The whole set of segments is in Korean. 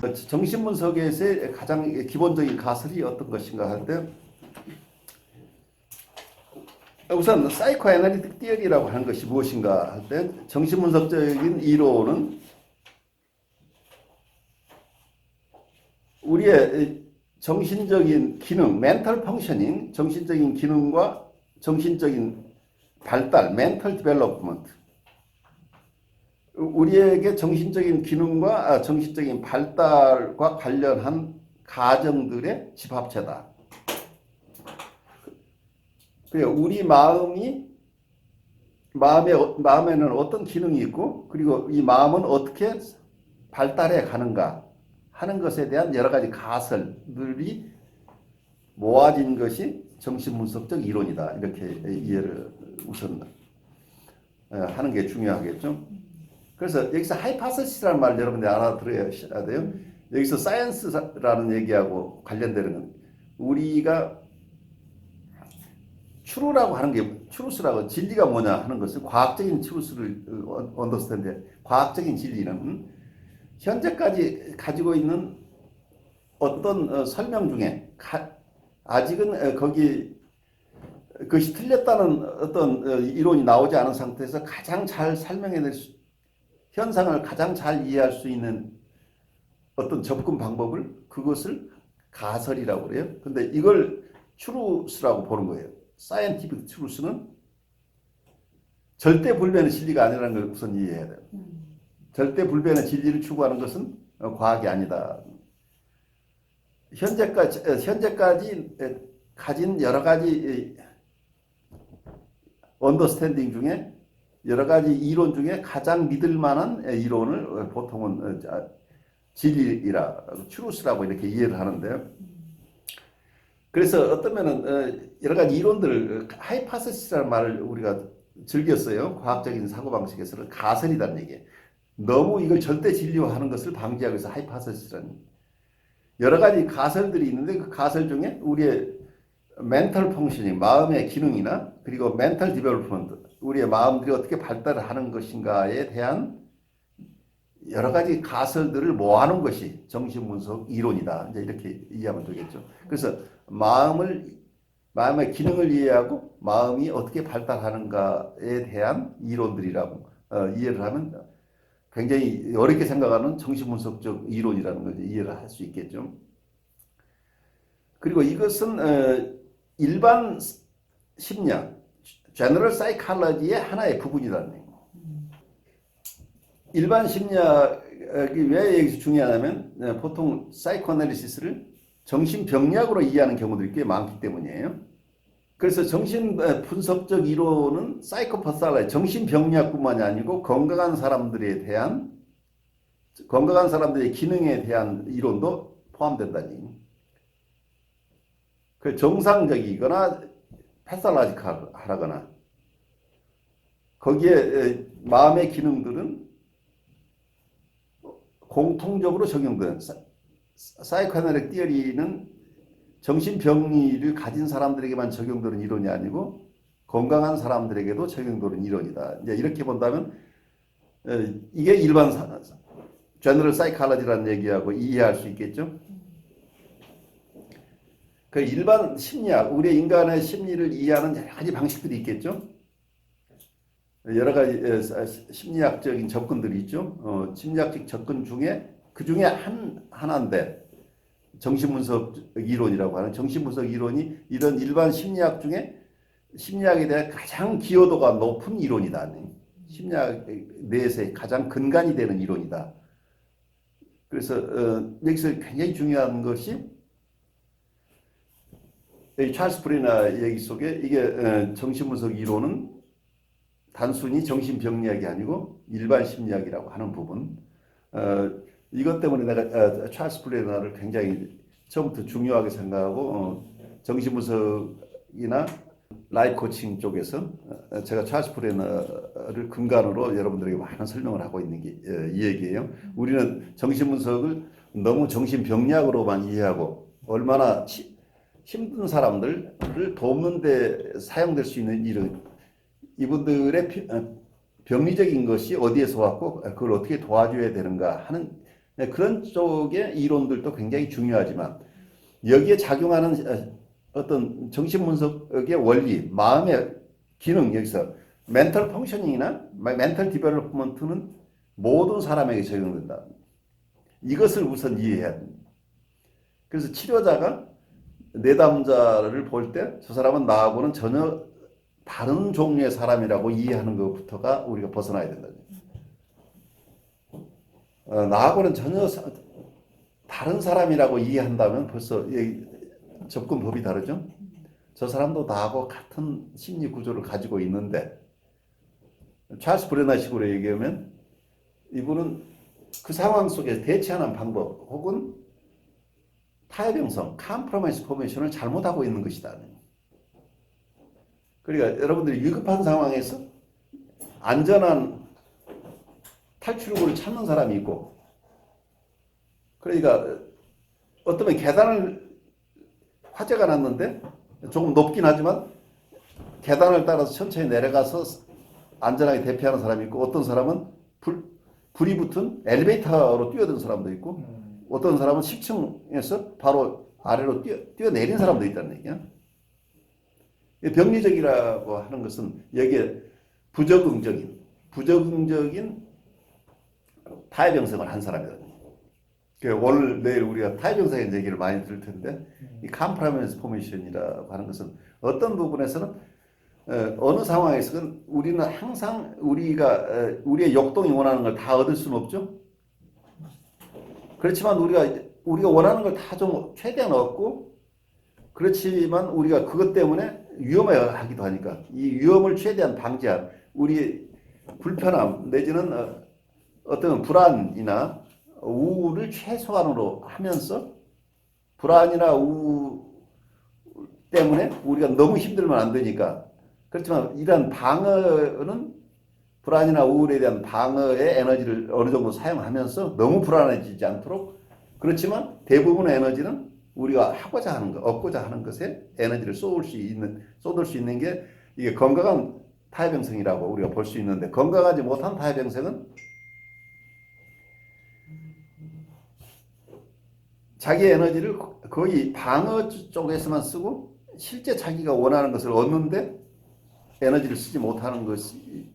그 정신분석에서의 가장 기본적인 가설이 어떤 것인가 할 때, 우선 사이코애널리틱 티어리라고 하는 것이 무엇인가 할 때, 정신분석적인 이론은 우리의 정신적인 기능, 멘탈 펑셔닝, 정신적인 기능과 정신적인 발달, 멘탈 디벨롭먼트, 우리에게 정신적인 기능과 정신적인 발달과 관련한 가정들의 집합체다. 우리 마음에는 어떤 기능이 있고, 그리고 이 마음은 어떻게 발달해 가는가 하는 것에 대한 여러 가지 가설들이 모아진 것이 정신분석적 이론이다. 이렇게 이해를 우선 하는 게 중요하겠죠. 그래서 여기서 하이파서시스라는 말을 여러분들이 알아들어야 돼요. 여기서 사이언스라는 얘기하고 관련되는 건 우리가 추루라고 하는 게, 추루스라고 진리가 뭐냐 하는 것을 과학적인 추루스를 언더스탠드, 과학적인 진리는 현재까지 가지고 있는 어떤 설명 중에 아직은 그것이 틀렸다는 어떤 이론이 나오지 않은 상태에서 가장 잘 설명해낼 현상을 가장 잘 이해할 수 있는 어떤 접근 방법을, 그것을 가설이라고 그래요. 근데 이걸 추루스라고 보는 거예요. 사이언티픽 추루스는 절대 불변의 진리가 아니라는 걸 우선 이해해야 돼요. 절대 불변의 진리를 추구하는 것은 과학이 아니다. 현재까지 가진 여러 가지 언더스탠딩 중에, 여러 가지 이론 중에 가장 믿을 만한 이론을 보통은 진리라, 추루스라고 이렇게 이해를 하는데요. 그래서 어떤 면은 여러 가지 이론들을, 하이파서시스라는 말을 우리가 즐겼어요. 과학적인 사고방식에서는 가설이라는 얘기예요. 너무 이걸 절대 진리화하는 것을 방지하기 위해서 하이파서시스라는, 여러 가지 가설들이 있는데 그 가설 중에 우리의 멘탈 펑셔닝, 마음의 기능이나, 그리고 멘탈 디벨롭먼트, 우리의 마음들이 어떻게 발달을 하는 것인가에 대한 여러 가지 가설들을 모아놓은 것이 정신분석 이론이다. 이제 이렇게 이해하면 되겠죠. 그래서 마음의 기능을 이해하고 마음이 어떻게 발달하는가에 대한 이론들이라고 이해를 하면 굉장히 어렵게 생각하는 정신분석적 이론이라는 걸 이해를 할 수 있겠죠. 그리고 이것은 일반 심리학, 제너럴 사이콜로지의 하나의 부분이라는 거예요. 일반 심리학이 왜 여기서 중요하냐면, 보통 사이코애널리시스를 정신병리학으로 이해하는 경우들이 꽤 많기 때문이에요. 그래서 정신분석적 이론은 사이코패스알라지, 정신병리학뿐만이 아니고 건강한 사람들의 기능에 대한 이론도 포함된다는 얘기예요. 그 정상적이거나 패살라지컬하거나, 거기에 마음의 기능들은 공통적으로 적용되는, 사이코애널리틱 티어리는 정신병리를 가진 사람들에게만 적용되는 이론이 아니고 건강한 사람들에게도 적용되는 이론이다. 이제 이렇게 본다면 이게 일반 제너럴 사이콜로지라는 얘기하고 이해할 수 있겠죠. 그 일반 심리학, 우리 인간의 심리를 이해하는 여러 가지 방식들이 있겠죠. 여러 가지 심리학적인 접근들이 있죠. 심리학적 접근 중에 그 중에 하나인데, 정신분석 이론이라고 하는, 정신분석 이론이 이런 일반 심리학 중에 심리학에 대한 가장 기여도가 높은 이론이다. 심리학 내에서의 가장 근간이 되는 이론이다. 그래서 여기서 굉장히 중요한 것이, 찰스 브레너 얘기 속에 이게 정신분석 이론은 단순히 정신병리학이 아니고 일반 심리학이라고 하는 부분, 이것 때문에 내가 찰스 브레너를 굉장히 처음부터 중요하게 생각하고, 정신분석이나 라이프 코칭 쪽에서 제가 찰스 브레너를 근간으로 여러분들에게 많은 설명을 하고 있는 게 이 얘기예요. 우리는 정신분석을 너무 정신병리학으로만 이해하고, 얼마나 힘든 사람들을 돕는 데 사용될 수 있는 이분들의 병리적인 것이 어디에서 왔고 그걸 어떻게 도와줘야 되는가 하는 네, 그런 쪽의 이론들도 굉장히 중요하지만 여기에 작용하는 어떤 정신분석의 원리, 마음의 기능, 여기서 멘털 펑셔닝이나 멘털 디벨롭먼트는 모든 사람에게 적용된다. 이것을 우선 이해해야 됩니다. 그래서 치료자가 내담자를 볼 때 저 사람은 나하고는 전혀 다른 종류의 사람이라고 이해하는 것부터가 우리가 벗어나야 된다. 나하고는 전혀 다른 사람이라고 이해한다면 벌써 접근법이 다르죠. 저 사람도 나하고 같은 심리 구조를 가지고 있는데 찰스 브레나식으로 얘기하면 이분은 그 상황 속에서 대처하는 방법 혹은 타협형성, 컴프로마이스 포메이션을 잘못하고 있는 것이다. 그러니까 여러분들이 위급한 상황에서 안전한 탈출구를 찾는 사람이 있고, 그러니까 어쩌면 계단을 화재가 났는데 조금 높긴 하지만 계단을 따라서 천천히 내려가서 안전하게 대피하는 사람이 있고, 어떤 사람은 불이 붙은 엘리베이터로 뛰어든 사람도 있고, 어떤 사람은 10층에서 바로 아래로 뛰어내린 사람도 있다는 얘기야. 병리적이라고 하는 것은 여기에 부적응적인 타협형성을 한 사람이거든요. 오늘 내일 우리가 타협형성의 얘기를 많이 들을 텐데 이 컴프로마이즈 포메이션이라고 하는 것은 어떤 부분에서는 어느 상황에서는 우리는 항상 우리의 역동이 원하는 걸 다 얻을 수는 없죠. 그렇지만 우리가 원하는 걸 다 좀 최대한 얻고, 그렇지만 우리가 그것 때문에 위험하기도 하니까 이 위험을 최대한 방지한 우리 불편함 내지는 어떤 불안이나 우울을 최소한으로 하면서, 불안이나 우울 때문에 우리가 너무 힘들면 안 되니까, 그렇지만 이러한 방어는 불안이나 우울에 대한 방어의 에너지를 어느 정도 사용하면서 너무 불안해지지 않도록, 그렇지만 대부분의 에너지는 우리가 하고자 하는 것, 얻고자 하는 것에 에너지를 쏟을 수 있는 게 이게 건강한 타협형성이라고 우리가 볼 수 있는데, 건강하지 못한 타협형성은 자기의 에너지를 거의 방어 쪽에서만 쓰고 실제 자기가 원하는 것을 얻는데 에너지를 쓰지 못하는 것이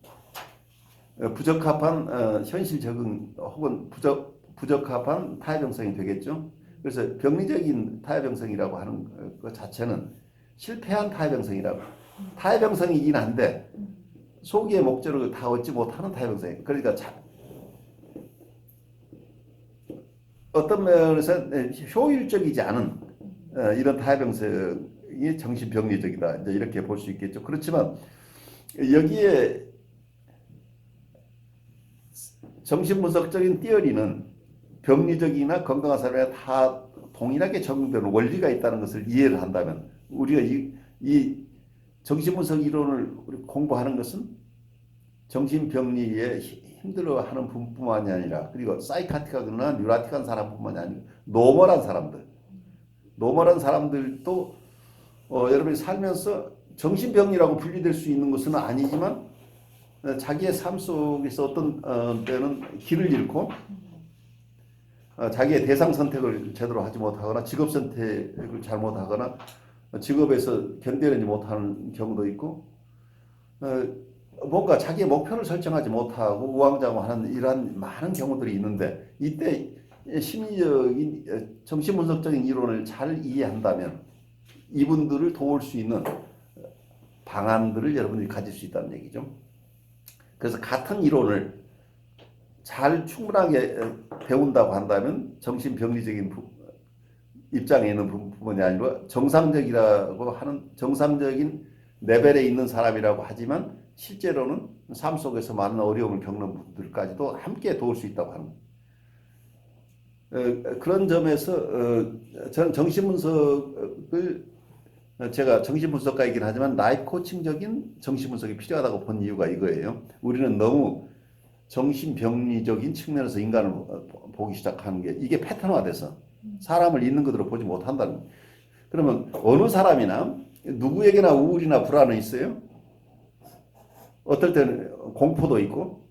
부적합한 현실 적응 혹은 부적합한 타협형성이 되겠죠. 그래서 병리적인 타협형성이라고 하는 것 자체는 실패한 타협형성이라고, 타협형성이긴 한데 소기의 목적을 다 얻지 못하는 타협형성. 그러니까 어떤 면에서 효율적이지 않은 이런 타협형성이 정신병리적이다, 이제 이렇게 볼 수 있겠죠. 그렇지만 여기에 정신분석적인 띠어리는 병리적이나 건강한 사람에 다 동일하게 적용되는 원리가 있다는 것을 이해를 한다면, 우리가 이 정신분석 이론을 공부하는 것은 정신병리에 힘들어하는 분뿐만이 아니라, 그리고 사이카틱하거나 뉴라틱한 사람뿐만이 아니라 노멀한 사람들도 여러분이 살면서 정신병리라고 분리될 수 있는 것은 아니지만 자기의 삶 속에서 어떤 때는 길을 잃고 자기의 대상 선택을 제대로 하지 못하거나 직업 선택을 잘못하거나 직업에서 견뎌내지 못하는 경우도 있고, 뭔가 자기의 목표를 설정하지 못하고 우왕좌왕하는 이러한 많은 경우들이 있는데, 이때 심리적인 정신분석적인 이론을 잘 이해한다면 이분들을 도울 수 있는 방안들을 여러분들이 가질 수 있다는 얘기죠. 그래서 같은 이론을 잘 충분하게 배운다고 한다면 정신병리적인 입장에 있는 부분이 아니라 정상적이라고 하는 정상적인 레벨에 있는 사람이라고 하지만 실제로는 삶 속에서 많은 어려움을 겪는 분들까지도 함께 도울 수 있다고 합니다. 그런 점에서 저는 정신분석을, 제가 정신분석가이긴 하지만 라이프 코칭적인 정신분석이 필요하다고 본 이유가 이거예요. 우리는 너무 정신병리적인 측면에서 인간을 보기 시작하는 게, 이게 패턴화돼서 사람을 있는 그대로 보지 못한다는 거예요. 그러면 어느 사람이나 누구에게나 우울이나 불안은 있어요. 어떨 때는 공포도 있고,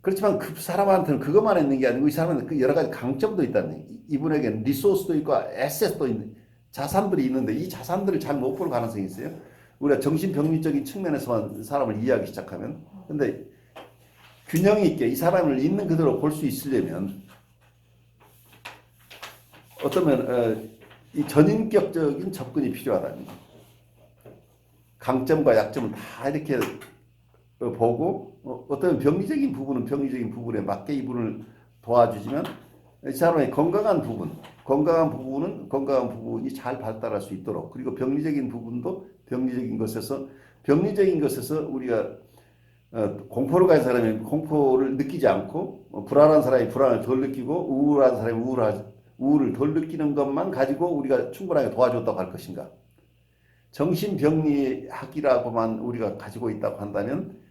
그렇지만 그 사람한테는 그것만 있는 게 아니고 이 사람한테 그 여러 가지 강점도 있다는 이분에게는 리소스도 있고 에셋도 있는 자산들이 있는데 이 자산들을 잘 못 볼 가능성이 있어요. 우리가 정신병리적인 측면에서만 사람을 이해하기 시작하면. 근데 균형이 있게 이 사람을 있는 그대로 볼 수 있으려면 어쩌면 이 전인격적인 접근이 필요하다는 거예요. 강점과 약점을 다 이렇게 보고 어떤 병리적인 부분은 병리적인 부분에 맞게 이분을 도와주지만 이 사람의 건강한 부분이 잘 발달할 수 있도록 그리고 병리적인 부분도 병리적인 것에서 우리가 공포를 가진 사람이 공포를 느끼지 않고 불안한 사람이 불안을 덜 느끼고 우울한 사람이 우울을 덜 느끼는 것만 가지고 우리가 충분하게 도와줬다고 할 것인가. 정신병리학이라고만 우리가 가지고 있다고 한다면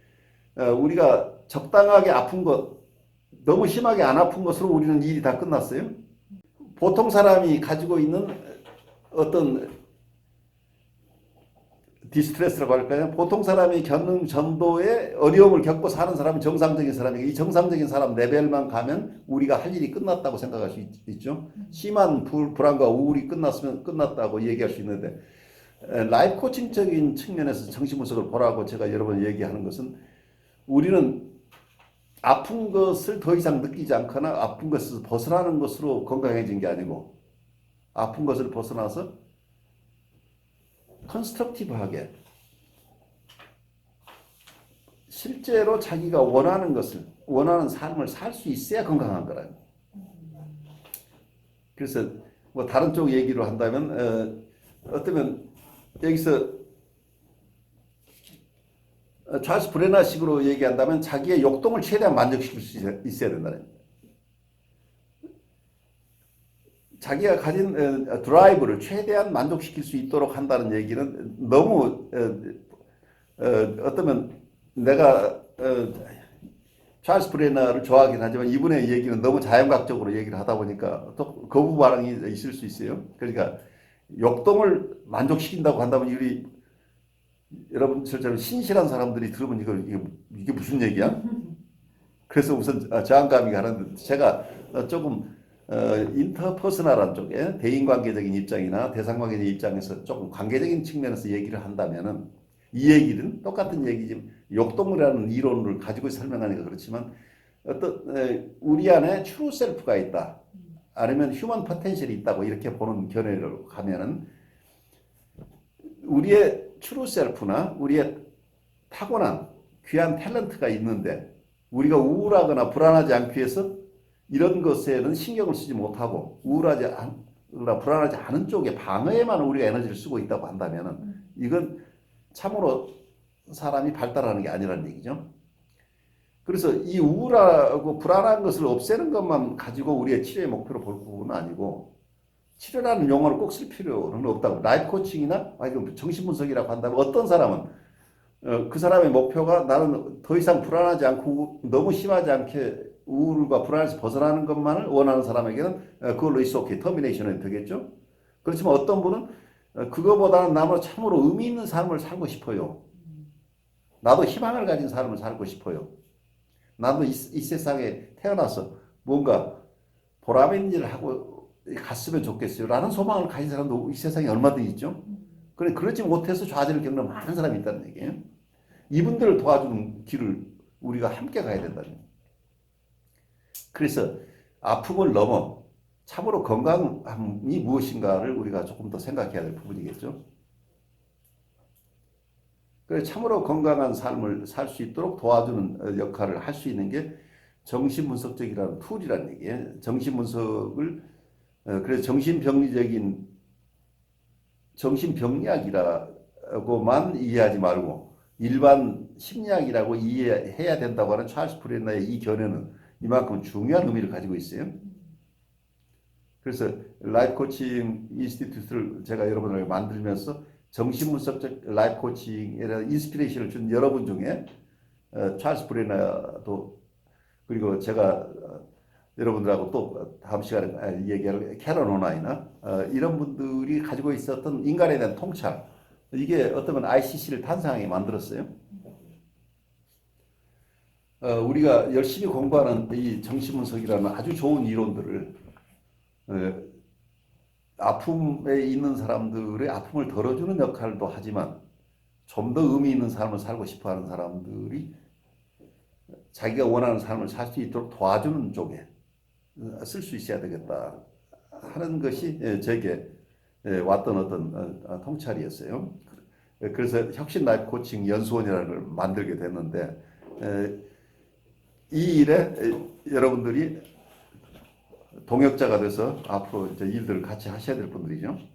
우리가 적당하게 아픈 것, 너무 심하게 안 아픈 것으로 우리는 일이 다 끝났어요. 보통 사람이 가지고 있는 어떤 디스트레스라고 할까요? 보통 사람이 겪는 정도의 어려움을 겪고 사는 사람은 정상적인 사람이고 이 정상적인 사람 레벨만 가면 우리가 할 일이 끝났다고 생각할 수 있죠. 심한 불안과 우울이 끝났으면 끝났다고 얘기할 수 있는데 라이프 코칭적인 측면에서 정신분석을 보라고 제가 여러 번 얘기하는 것은 우리는 아픈 것을 더 이상 느끼지 않거나 아픈 것에서 벗어나는 것으로 건강해진 게 아니고 아픈 것을 벗어나서 컨스트럭티브하게 실제로 자기가 원하는 삶을 살 수 있어야 건강한 거라요. 그래서 뭐 다른 쪽 얘기로 한다면 어쩌면 여기서 찰스 브레나식으로 얘기한다면 자기의 욕동을 최대한 만족시킬 수 있어야 된다는 거예요. 자기가 가진 드라이브를 최대한 만족시킬 수 있도록 한다는 얘기는 너무 어쩌면 내가 찰스 브레너를 좋아하긴 하지만 이분의 얘기는 너무 자연각적으로 얘기를 하다 보니까 또 거부 반응이 있을 수 있어요. 그러니까 욕동을 만족시킨다고 한다면 우리 여러분들처럼 신실한 사람들이 들으면 이게 무슨 얘기야? 그래서 우선 저항감이 가는데 제가 조금 인터퍼스널한 쪽에 대인관계적인 입장이나 대상관계적인 입장에서 조금 관계적인 측면에서 얘기를 한다면은 이 얘기는 똑같은 얘기지만 욕동이라는 이론을 가지고 설명하니까 그렇지만 우리 안에 트루 셀프가 있다. 아니면 휴먼 포텐셜이 있다고 이렇게 보는 견해를 가면은 우리의 트루 셀프나 우리의 타고난 귀한 탤런트가 있는데 우리가 우울하거나 불안하지 않기 위해서 이런 것에는 신경을 쓰지 못하고 우울하거나 불안하지 않은 쪽에 방어에만 우리가 에너지를 쓰고 있다고 한다면 이건 참으로 사람이 발달하는 게 아니라는 얘기죠. 그래서 이 우울하고 불안한 것을 없애는 것만 가지고 우리의 치료의 목표로 볼 부분은 아니고 치료라는 용어를 꼭 쓸 필요는 없다고. 라이프 코칭이나 정신분석이라고 한다면 어떤 사람은 그 사람의 목표가 나는 더 이상 불안하지 않고 너무 심하지 않게 우울과 불안에서 벗어나는 것만을 원하는 사람에게는 그걸로 있어 오케이 터미네이션이 되겠죠. 그렇지만 어떤 분은 그거보다는 나로 참으로 의미 있는 삶을 살고 싶어요. 나도 희망을 가진 삶을 살고 싶어요. 나도 이 세상에 태어나서 뭔가 보람 있는 일을 하고 갔으면 좋겠어요. 라는 소망을 가진 사람도 이 세상에 얼마든지 있죠. 그러지 못해서 좌절을 겪는 많은 사람이 있다는 얘기예요. 이분들을 도와주는 길을 우리가 함께 가야 된다는 얘기예요. 그래서 아픔을 넘어 참으로 건강함이 무엇인가를 우리가 조금 더 생각해야 될 부분이겠죠. 그래서 참으로 건강한 삶을 살 수 있도록 도와주는 역할을 할 수 있는 게 정신분석적이라는 툴이라는 얘기예요. 정신분석을 그래서 정신병리학이라고만 이해하지 말고 일반 심리학이라고 이해해야 된다고 하는 찰스 브레너의 이 견해는 이만큼 중요한 의미를 가지고 있어요. 그래서 라이프 코칭 인스티튜트를 제가 여러분에게 만들면서 정신분석적 라이프 코칭에 대한 인스피레이션을 준 여러분 중에 찰스 브레너도 그리고 제가 여러분들하고 또 다음 시간에 얘기할 캐런 오나이나 이런 분들이 가지고 있었던 인간에 대한 통찰 이게 어떤 ICC를 탄생하게 만들었어요. 우리가 열심히 공부하는 이 정신분석이라는 아주 좋은 이론들을 어, 아픔에 있는 사람들의 아픔을 덜어주는 역할도 하지만 좀 더 의미 있는 삶을 살고 싶어하는 사람들이 자기가 원하는 삶을 살 수 있도록 도와주는 쪽에 쓸 수 있어야 되겠다 하는 것이 제게 왔던 어떤 통찰이었어요. 그래서 혁신 라이프 코칭 연수원이라는 걸 만들게 됐는데 이 일에 여러분들이 동역자가 돼서 앞으로 이제 일들을 같이 하셔야 될 분들이죠.